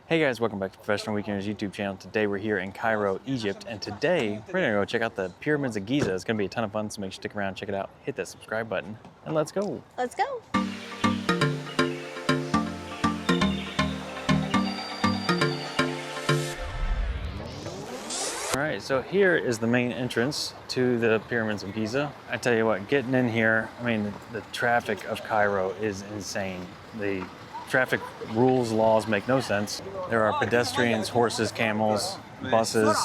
Hey guys, welcome back to Professional Weekenders YouTube channel. Today we're here in Cairo, Egypt, and today we're gonna go check out the Pyramids of Giza. It's gonna be a ton of fun, so make sure you stick around, check it out, hit that subscribe button, and let's go. Let's go. All right, so here is the main entrance to the Pyramids of Giza. I tell you what, getting in here, I mean, the traffic of Cairo is insane. The traffic rules, laws make no sense. There are pedestrians, horses, camels, buses,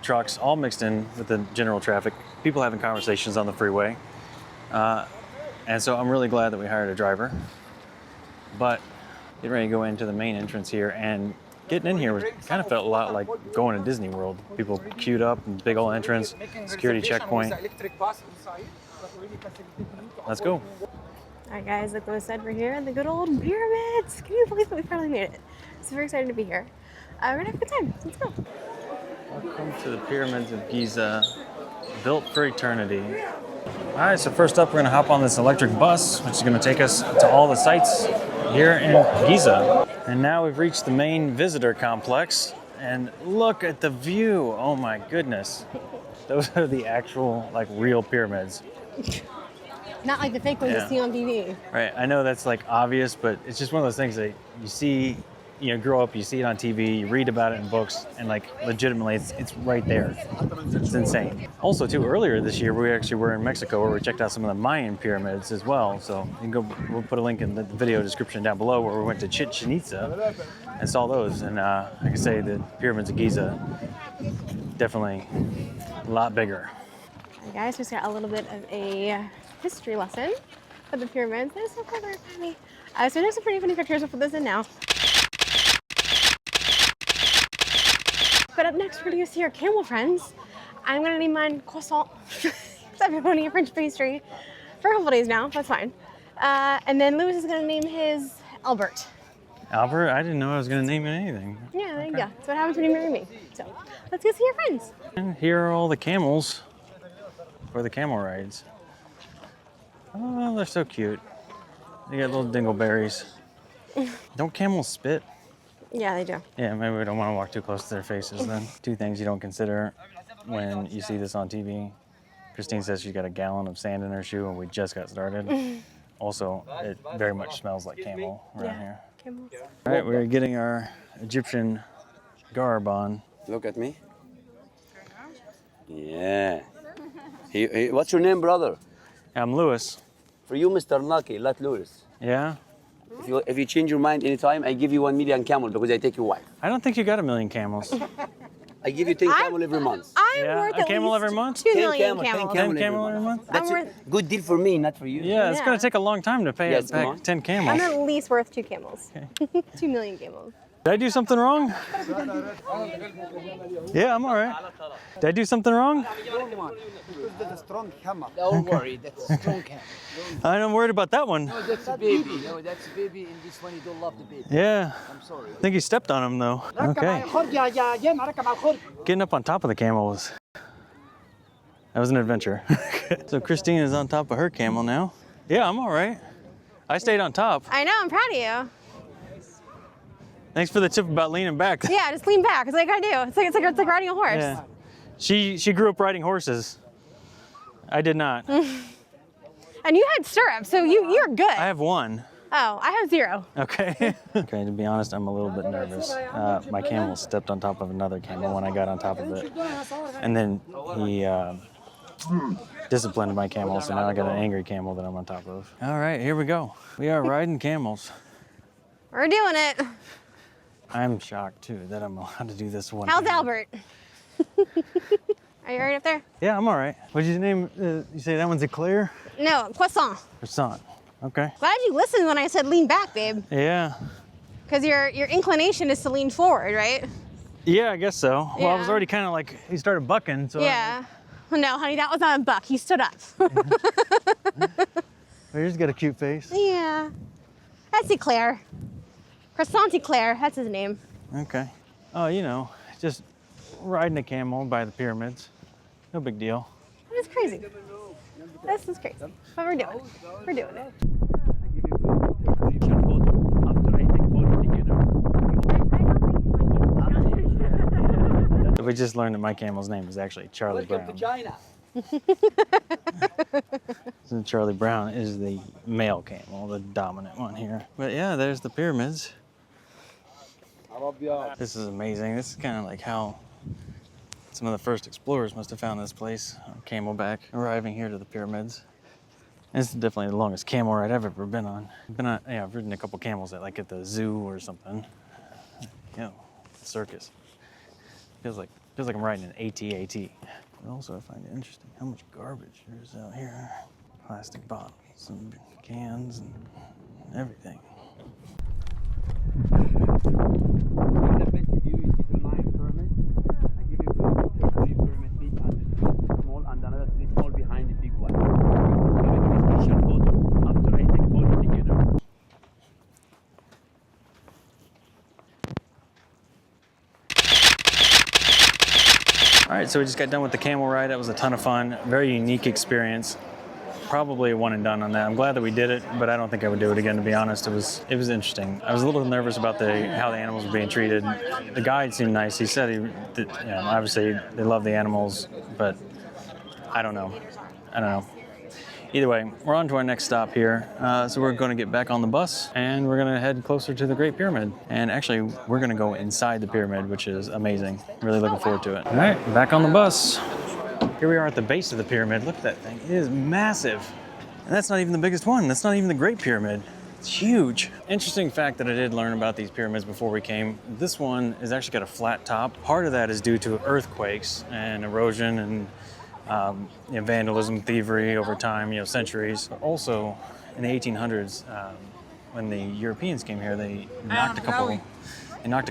trucks, all mixed in with the general traffic. People having conversations on the freeway. And so I'm really glad that we hired a driver. But getting ready to go into the main entrance here, and getting in here kind of felt a lot like going to Disney World. People queued up, and big old entrance, security checkpoint. Let's go. All right, guys, like I said, we're here in the good old pyramids. Can you believe that we finally made it? Super excited to be here. We're gonna have a good time. Let's go. Welcome to the Pyramids of Giza, built for eternity. All right, so first up, we're gonna hop on this electric bus, which is gonna take us to all the sites here in Giza. And now we've reached the main visitor complex, and look at the view. Oh my goodness. Those are the actual, like, real pyramids. Not like the fake ones you see on TV. Right, I know that's like obvious, but it's just one of those things that you see, you know, grow up, you see it on TV, you read about it in books, and like legitimately it's right there. It's insane. Also too, earlier this year, we actually were in Mexico where we checked out some of the Mayan pyramids as well. So you can go, we'll put a link in the video description down below where we went to Chichen Itza and saw those. And I can say the Pyramids of Giza, definitely a lot bigger. All right, guys, just got a little bit of a history lesson of the pyramids. They're so clever, funny. So there's some pretty funny pictures. We'll put this in now. But up next, we're gonna see our camel friends. I'm gonna name mine croissant. I've been wanting a French pastry for a couple days now. That's fine. And then Louis is gonna name his Albert. Albert? I didn't know I was going to name it anything. Yeah, there you go. That's what happens when you marry me. So let's go see our friends. And here are all the camels for the camel rides. Oh, they're so cute. They got little dingleberries. Don't camels spit? Yeah, they do. Yeah, maybe we don't want to walk too close to their faces then. Two things you don't consider when you see this on TV. Christine says she's got a gallon of sand in her shoe and we just got started. Also, it very much smells like camel around here. Camels. All right, we're getting our Egyptian garb on. Look at me. Yeah. What's your name, brother? I'm Louis. For you, Mr. Lucky, not Louis. Yeah? If you change your mind anytime, I give you 1 million camel because I take your wife. I don't think you got 1 million camels. I give you 10 camel every month. I'm Yeah, worth a at camel least every month? 2 10 million camel, 10 camels. 10 camel every month? That's a good deal for me, not for you. Yeah, it's Yeah. going to take a long time to pay Yes, come back on. 10 I'm camels. at least worth 2 camels. 2 million camels. Did I do something wrong? Yeah, I'm all right. Did I do something wrong? That's a strong hammer. Don't worry, that's a strong camel. I'm worried about that one. No, that's a baby. No, that's a baby, and this one you don't love the baby. Yeah. I'm sorry. I think you stepped on him though. Okay. Getting up on top of the camel that was an adventure. So Christine is on top of her camel now. Yeah, I'm all right. I stayed on top. I know, I'm proud of you. Thanks for the tip about leaning back. Yeah, just lean back. It's like I do. It's like riding a horse. Yeah. She grew up riding horses. I did not. And you had stirrups, so you're good. I have one. Oh, I have 0. Okay. Okay, to be honest, I'm a little bit nervous. My camel stepped on top of another camel when I got on top of it. And then he disciplined my camel, so now I got an angry camel that I'm on top of. All right, here we go. We are riding camels. We're doing it. I'm shocked too that I'm allowed to do this one. How's Albert? Are you right up there? Yeah, I'm all right. What'd you name? You say that one's Eclair? No, croissant. Croissant. Okay. Glad you listened when I said lean back, babe. Yeah. Because your inclination is to lean forward, right? Yeah, I guess so. Well, I was Yeah. already kind of like, he started bucking, so. Yeah. No, honey, that was not a buck. He stood up. He's got a cute face. Yeah. That's Eclair. Croissant Eclair, that's his name. Okay. Oh, you know, just riding a camel by the pyramids. No big deal. That's crazy. This is crazy. But we're doing it. We're doing it. I give you a picture photo after I take photo together. I don't think We just learned that my camel's name is actually Charlie Welcome to Brown. China. So Charlie Brown is the male camel, the dominant one here. But yeah, there's the pyramids. This is amazing. This is kind of like how some of the first explorers must have found this place on camelback, arriving here to the pyramids. This is definitely the longest camel ride I've ever been on. I've ridden a couple camels at like at the zoo or something. Circus. Feels like I'm riding an AT-AT. But also I find it interesting how much garbage there is out here. Plastic bottles and cans and everything. The best view is the line pyramid. I give you 3 pyramid big and 3 small and another 3 small behind the big one. Give you a special photo after I take photo together. All right, so we just got done with the camel ride. That was a ton of fun. Very unique experience. Probably a one and done on that. I'm glad that we did it, but I don't think I would do it again, to be honest. It was interesting. I was a little nervous about how the animals were being treated. The guide seemed nice. He said obviously they love the animals, but I don't know. Either way, we're on to our next stop here. So we're going to get back on the bus and we're going to head closer to the Great Pyramid. And actually, we're going to go inside the pyramid, which is amazing. Really looking forward to it. All right, back on the bus. Here we are at the base of the pyramid. Look at that thing. It is massive. And that's not even the biggest one. That's not even the Great Pyramid. It's huge. Interesting fact that I did learn about these pyramids before we came. This one has actually got a flat top. Part of that is due to earthquakes and erosion and vandalism, thievery over time, centuries. Also, in the 1800s, when the Europeans came here, they knocked a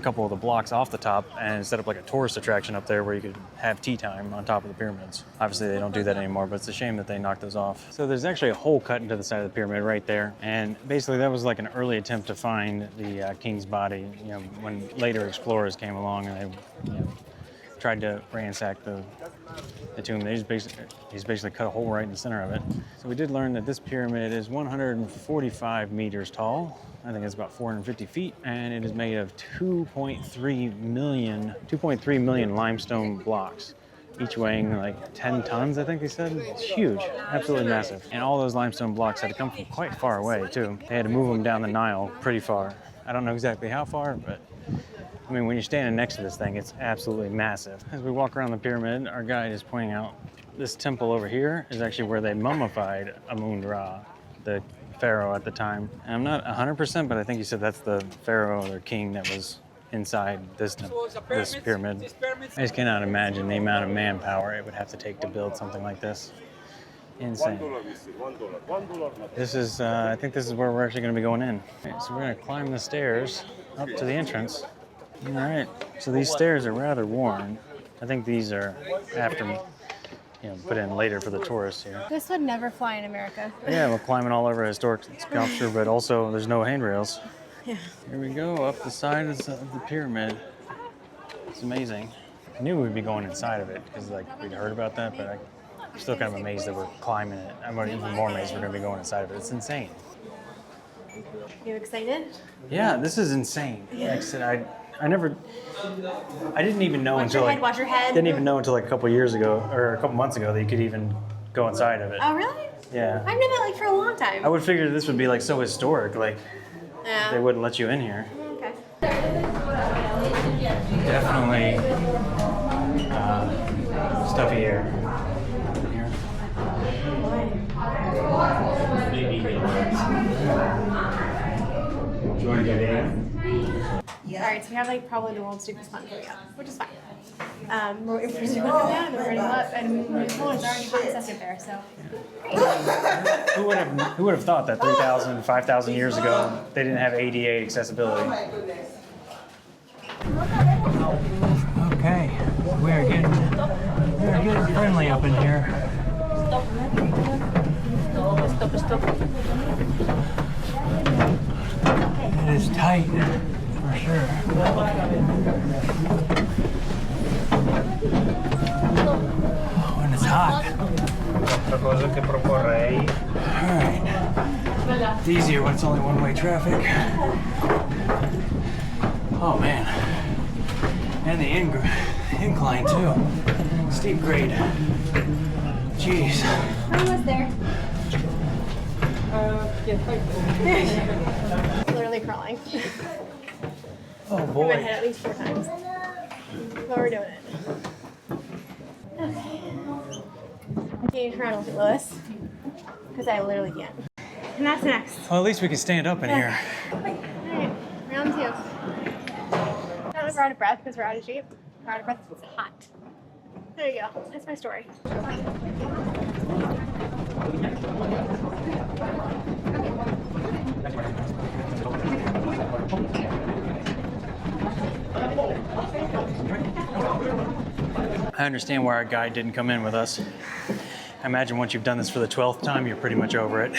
couple of the blocks off the top and set up like a tourist attraction up there where you could have tea time on top of the pyramids. Obviously, they don't do that anymore, but it's a shame that they knocked those off. So there's actually a hole cut into the side of the pyramid right there, and basically that was like an early attempt to find the king's body. When later explorers came along and they tried to ransack the tomb. They just basically cut a hole right in the center of it. So we did learn that this pyramid is 145 meters tall. I think it's about 450 feet, and it is made of 2.3 million limestone blocks, each weighing like 10 tons, I think they said. It's huge, absolutely massive. And all those limestone blocks had to come from quite far away too. They had to move them down the Nile pretty far. I don't know exactly how far, but when you're standing next to this thing, it's absolutely massive. As we walk around the pyramid, our guide is pointing out this temple over here is actually where they mummified Amun-Ra, the pharaoh at the time. And I'm not 100%, but I think he said that's the pharaoh or king that was inside this pyramid. I just cannot imagine the amount of manpower it would have to take to build something like this. Insane. This is, I think this is where we're actually going to be going in. Okay, so we're going to climb the stairs up to the entrance. All right, so these stairs are rather worn. I think these are put in later for the tourists here. This would never fly in America. Yeah, we're climbing all over a historic sculpture, but also there's no handrails. Yeah. Here we go, up the side of the pyramid. It's amazing. I knew we'd be going inside of it because we'd heard about that, but I'm still kind of amazed that we're climbing it. I'm even more amazed we're going to be going inside of it. It's insane. You excited? Yeah, this is insane. Yeah. Like I said, I didn't even know Watch your head. Didn't even know until like a couple years ago or a couple months ago that you could even go inside of it. Oh, really? Yeah. I've known that for a long time. I would figure this would be like so historic, Yeah. they wouldn't let you in here. Okay. Definitely stuffy air here. Do you want to get in? All right, so we have probably the world's steepest mountain coming up, which is fine. We're waiting for it to go down, and we're going to go up, and the phone is already being tested there, so. Who would have thought that 3,000, 5,000 years ago they didn't have ADA accessibility? Okay, we're getting friendly up in here. It is tight, for sure. Oh, and it's hot. Alright. It's easier when it's only one-way traffic. Oh man. And the incline too. Steep grade. Jeez. Almost there. Literally crawling. Oh In my boy. head at least 4 times. But we're doing it. Okay. I can't try to look at Lewis. Because I literally can't. And that's next. Well, at least we can stand up in here. Alright, round 2. Not we're out of breath because we're out of shape. We're out of breath because it's hot. There you go. That's my story. I understand why our guide didn't come in with us. I imagine once you've done this for the 12th time, you're pretty much over it.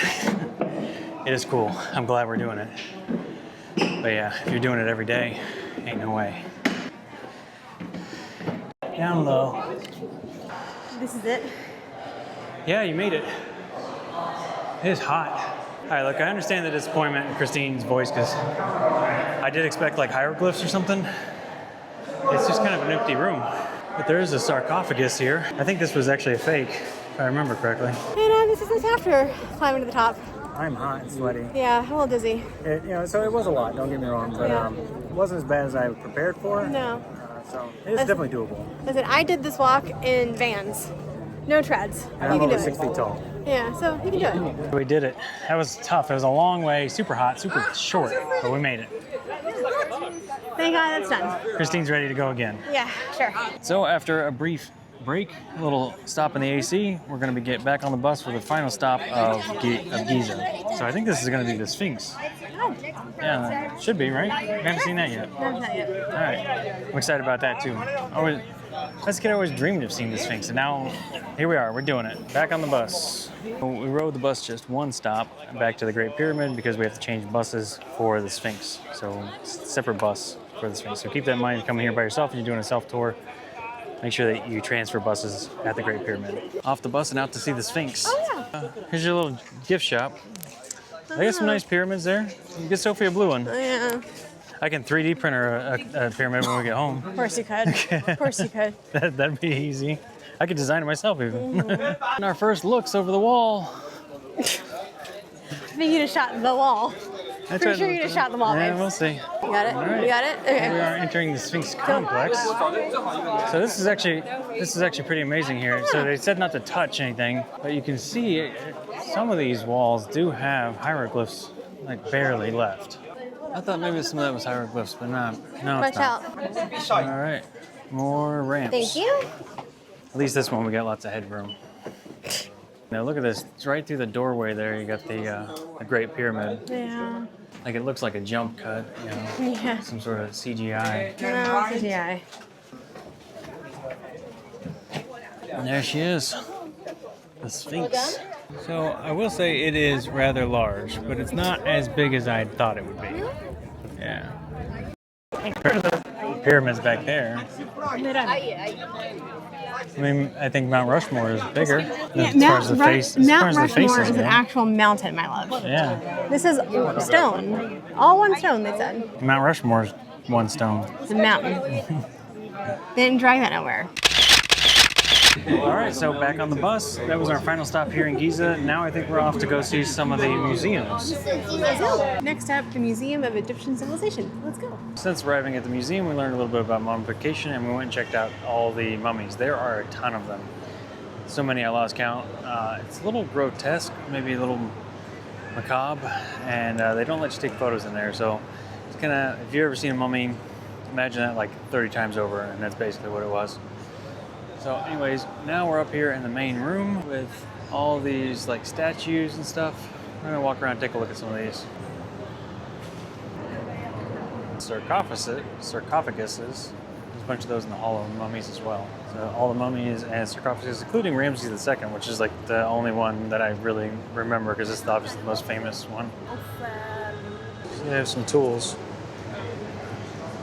It is cool. I'm glad we're doing it. But yeah, if you're doing it every day, ain't no way. Down low. This is it. Yeah, you made it. It is hot. All right, look, I understand the disappointment in Christine's voice because I did expect like hieroglyphs or something. It's just kind of an empty room. But there is a sarcophagus here. I think this was actually a fake, if I remember correctly. And this is after climbing to the top. I'm hot and sweaty. Yeah, I'm a little dizzy. So it was a lot, don't get me wrong, but Yeah. it wasn't as bad as I prepared for. No. So it's definitely doable. Listen, I did this walk in Vans. No treads. And You I'm can do over 6 it. feet tall. Yeah, so you can do it. We did it. That was tough. It was a long way, super hot, super short, but we made it. Thank God that's done. Christine's ready to go again. Yeah, sure. So after a brief break, a little stop in the AC, we're going to get back on the bus for the final stop of Giza. So I think this is going to be the Sphinx. Oh, Yeah, should be, right? We haven't seen that yet. no, not yet. All right. I'm excited about that too. This kid always dreamed of seeing the Sphinx, and now here we are. We're doing it. Back on the bus. We rode the bus just one stop back to the Great Pyramid because we have to change buses for the Sphinx. So separate bus for the Sphinx. So keep that in mind. Coming here by yourself and you're doing a self-tour, make sure that you transfer buses at the Great Pyramid. Off the bus and out to see the Sphinx. Oh, yeah. Here's your little gift shop. They got some nice pyramids there. You get Sophie a blue one. Oh, yeah. I can 3D print her a pyramid when we get home. Of course you could. Of course you could. That'd be easy. I could design it myself even. And our first looks over the wall. I think you just shot the wall. Pretty sure you just shot the wall, Yeah, babe. we'll see. You got it? right. You got it? Okay. We are entering the Sphinx complex. So this is actually pretty amazing here. So they said not to touch anything, but you can see some of these walls do have hieroglyphs like barely left. I thought maybe some of that was hieroglyphs, but not. No, Watch it's not. out. All right, more ramps. Thank you. At least this one we got lots of headroom. Now look at this. It's right through the doorway there. You got the Great Pyramid. Yeah. Like it looks like a jump cut. You know, Yeah. some sort of CGI. No, CGI. And there she is, the Sphinx. So I will say it is rather large, but it's not as big as I thought it would be. Yeah. Compared to the pyramids back there. I mean, I think Mount Rushmore is bigger as far as the face. Mount Rushmore is an actual mountain, my love. Yeah. This is stone. All one stone, they said. Mount Rushmore is one stone. It's a mountain. They didn't drag that nowhere. All right, so back on the bus. That was our final stop here in Giza. Now I think we're off to go see some of the museums. Let's go. Next up, the Museum of Egyptian Civilization. Let's go. Since arriving at the museum, we learned a little bit about mummification, and we went and checked out all the mummies. There are a ton of them. So many I lost count. It's a little grotesque, maybe a little macabre, and they don't let you take photos in there. So it's gonna, if you've ever seen a mummy, imagine that like 30 times over, and that's basically what it was. So anyways, now we're up here in the main room with all these like statues and stuff. We're gonna walk around and take a look at some of these. Sarcophaguses. There's a bunch of those in the Hall of Mummies as well. So all the mummies and sarcophaguses, including Ramses II, which is like the only one that I really remember because it's obviously the most famous one. So they have some tools.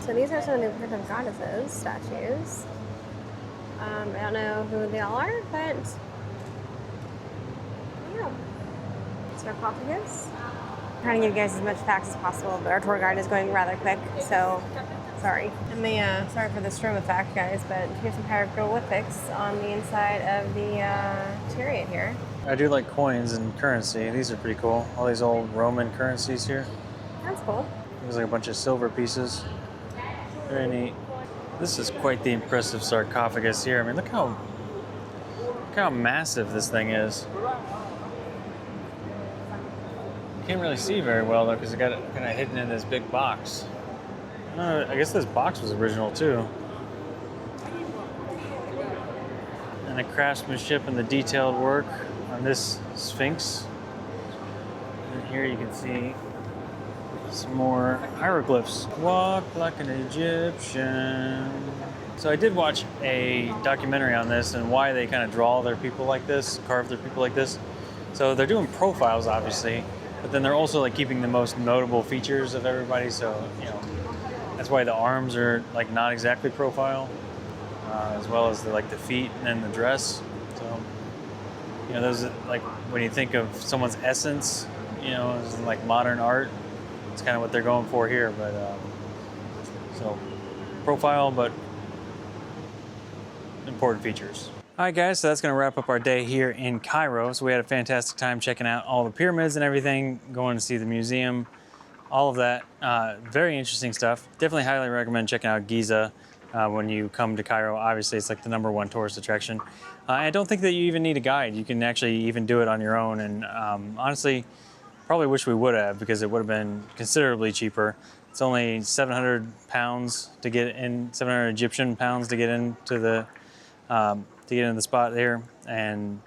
So these are some of the different goddesses, statues. I don't know who they all are, but yeah. Sarcophagus. I'm trying to give you guys as much facts as possible, but our tour guide is going rather quick, so Sorry. And the, sorry for the strobe effect, guys, but we have some hieroglyphics on the inside of the chariot here. I do like coins and currency. These are pretty cool. All these old Roman currencies here. That's cool. There's like a bunch of silver pieces. Very neat. This is quite the impressive sarcophagus here. I mean, look how massive this thing is. You can't really see very well though because it got it kind of hidden in this big box. I guess this box was original too. And the craftsmanship and the detailed work on this Sphinx. And here you can see some more hieroglyphs. Walk like an Egyptian. So I did watch a documentary on this and why they kind of draw their people like this, carve their people like this. So they're doing profiles, obviously, but then they're also like keeping the most notable features of everybody. So, you know, that's why the arms are like not exactly profile, as well as the feet and then the dress. So, you know, those like when you think of someone's essence, you know, as in like modern art, it's kind of what they're going for here. But so profile, but important features. All right, guys, so that's going to wrap up our day here in Cairo. So we had a fantastic time checking out all the pyramids and everything, going to see the museum, all of that. Very interesting stuff. Definitely highly recommend checking out Giza when you come to Cairo. Obviously, it's like the #1 tourist attraction. I don't think that you even need a guide. You can actually even do it on your own. And honestly, probably wish we would have because it would have been considerably cheaper. It's only 700 pounds to get in, 700 Egyptian pounds to get into the spot there, and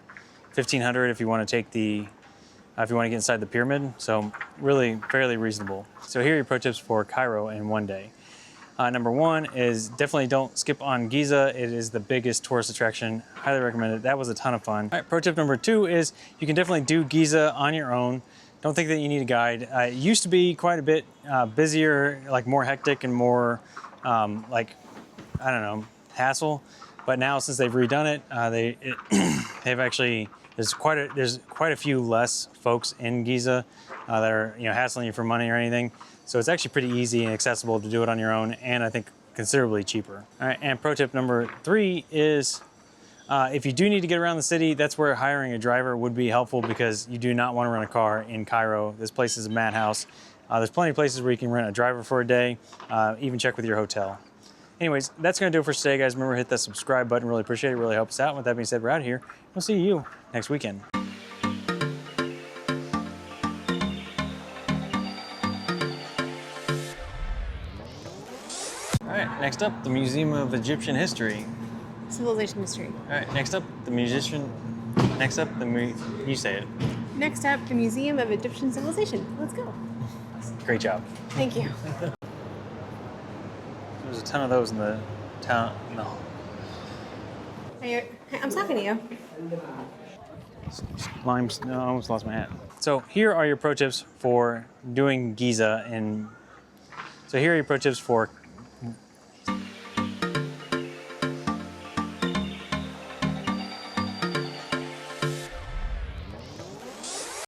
1,500 if you want to take the if you want to get inside the pyramid. So really fairly reasonable. So here are your pro tips for Cairo in one day. #1 is definitely don't skip on Giza. It is the biggest tourist attraction. Highly recommend it. That was a ton of fun. All right, pro tip #2 is you can definitely do Giza on your own. Don't think that you need a guide. It used to be quite a bit busier, like more hectic and more like, I don't know, hassle. But now since they've redone it, they've actually there's quite a few less folks in Giza that are, you know, hassling you for money or anything. So it's actually pretty easy and accessible to do it on your own, and I think considerably cheaper. All right, and pro tip #3 is if you do need to get around the city, that's where hiring a driver would be helpful because you do not want to rent a car in Cairo. This place is a madhouse. There's plenty of places where you can rent a driver for a day, even check with your hotel. Anyways, that's going to do it for today, guys. Remember, hit that subscribe button. Really appreciate it. Really helps us out. And with that being said, we're out of here. We'll see you next weekend. All right, next up, the Museum of Egyptian History. Civilization history. All right, next up, you say it. Next up, the Museum of Egyptian Civilization. Let's go. Great job. Thank you. There's a ton of those in the town. No. Hey, I'm talking to you. Limes. No, I almost lost my hat. So here are your pro tips for doing Giza So here are your pro tips for